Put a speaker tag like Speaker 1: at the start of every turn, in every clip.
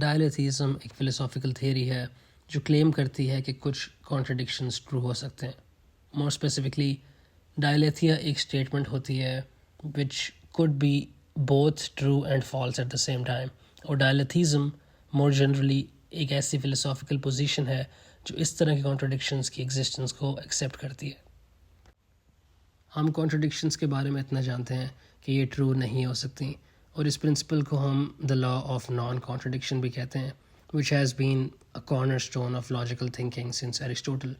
Speaker 1: डायलेथिज्म एक फ़िलोसॉफ़िकल थियरी है जो क्लेम करती है कि कुछ कॉन्ट्रडिक्शंस ट्रू हो सकते हैं। मोर स्पेसिफिकली, डायलेथिया एक स्टेटमेंट होती है which could be both true and false at the same time, और डायलेथिज्म मोर जनरली एक ऐसी फ़िलोसॉफ़िकल पोजीशन है जो इस तरह की कॉन्ट्रडिक्शंस की एग्जिस्टेंस को एक्सेप्ट करती है। हम कॉन्ट्रडिक्शंस के बारे में इतना जानते हैं कि ये ट्रू नहीं हो सकती, और इस प्रिंसिपल को हम the law of non contradiction भी कहते हैं, which has been a cornerstone of logical thinking since Aristotle.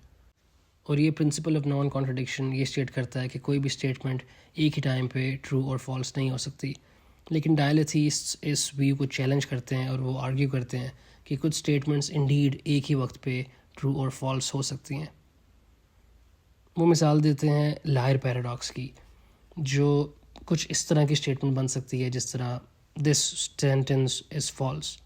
Speaker 1: और ये प्रिंसिपल ऑफ नॉन कॉन्ट्रडिक्शन ये स्टेट करता है कि कोई भी स्टेटमेंट एक ही टाइम पे ट्रू और फॉल्स नहीं हो सकती। लेकिन डायलेथिस्ट्स इस व्यू को चैलेंज करते हैं और वो आर्ग्यू करते हैं कि कुछ स्टेटमेंट्स इंडीड एक ही वक्त पे ट्रू और फॉल्स हो सकती हैं। वो मिसाल देते हैं लायर पैराडॉक्स की, जो कुछ इस तरह की स्टेटमेंट बन सकती है जिस तरह दिस सेंटेंस इज़ फॉल्स।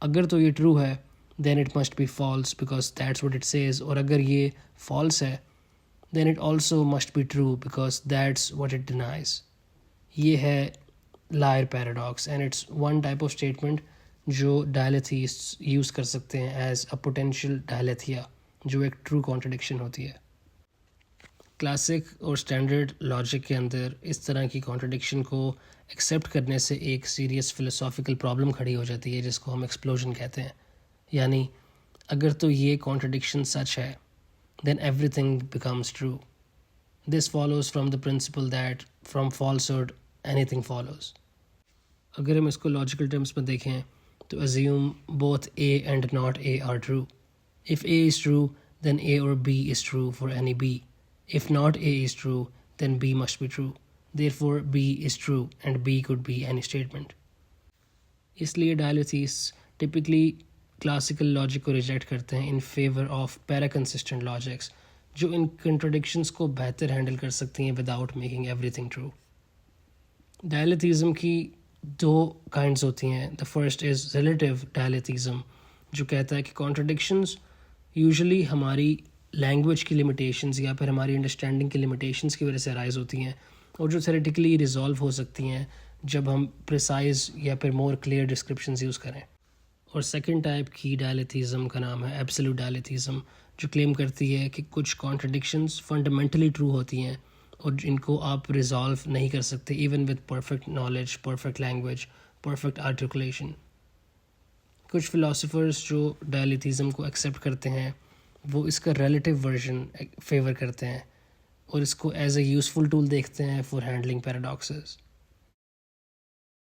Speaker 1: अगर तो ये ट्रू है then it must be false because that's what it says, और अगर ये फॉल्स है then it also must be true because that's what it denies. ये है liar paradox and it's one type of statement जो dialetheists use कर सकते हैं एज अ पोटेंशियल डायलेथिया, जो एक ट्रू कॉन्ट्रडिक्शन होती है। क्लासिक और स्टैंडर्ड लॉजिक के अंदर इस तरह की कॉन्ट्रडिक्शन को एक्सेप्ट करने से एक सीरियस फ़िलोसॉफ़िकल प्रॉब्लम खड़ी हो जाती है जिसको हम एक्सप्लोजन कहते हैं। यानी अगर तो ये कॉन्ट्रडिक्शन सच है then everything becomes true. This follows from the principle that from falsehood anything follows. अगर हम इसको लॉजिकल टर्म्स में देखें तो assume both A and not A are true. If A is true then A और B is true for any B. If not A is true, then B must be true. Therefore, B is true and B could be any statement. इसलिए डायलेथिस्ट्स typically classical logic को reject करते हैं in favour of पैराकंसिस्टेंट logics, जो इन कंट्रोडिक्शंस को बेहतर handle कर सकती हैं विदाउट मेकिंग एवरीथिंग ट्रू। डायलेथिज्म की दो काइंड्स होती हैं। द फर्स्ट इज़ रिलेटिव डायलेथिज्म, जो कहता है कि कॉन्ट्रडिक्शंस यूजुअली हमारी लैंग्वेज की लिमिटेशंस या फिर हमारी अंडरस्टैंडिंग की लिमिटेशंस की वजह से अराइज होती हैं, और जो थ्योरेटिकली रिजॉल्व हो सकती हैं जब हम प्रिसाइज या फिर मोर क्लियर डिस्क्रिप्शंस यूज़ करें। और सेकंड टाइप की डायलेथिज्म का नाम है एब्सोल्यूट डायलेथिज्म, जो क्लेम करती है कि कुछ कॉन्ट्रडिक्शंस फंडामेंटली ट्रू होती हैं और जिनको आप रिजॉल्व नहीं कर सकते even with perfect knowledge, perfect language, perfect articulation. कुछ फिलोसोफर्स जो डायलेथिज्म को एक्सेप्ट करते हैं वो इसका रिलेटिव वर्जन फेवर करते हैं और इसको एज ए यूज़फुल टूल देखते हैं फॉर हैंडलिंग पैराडॉक्सेस।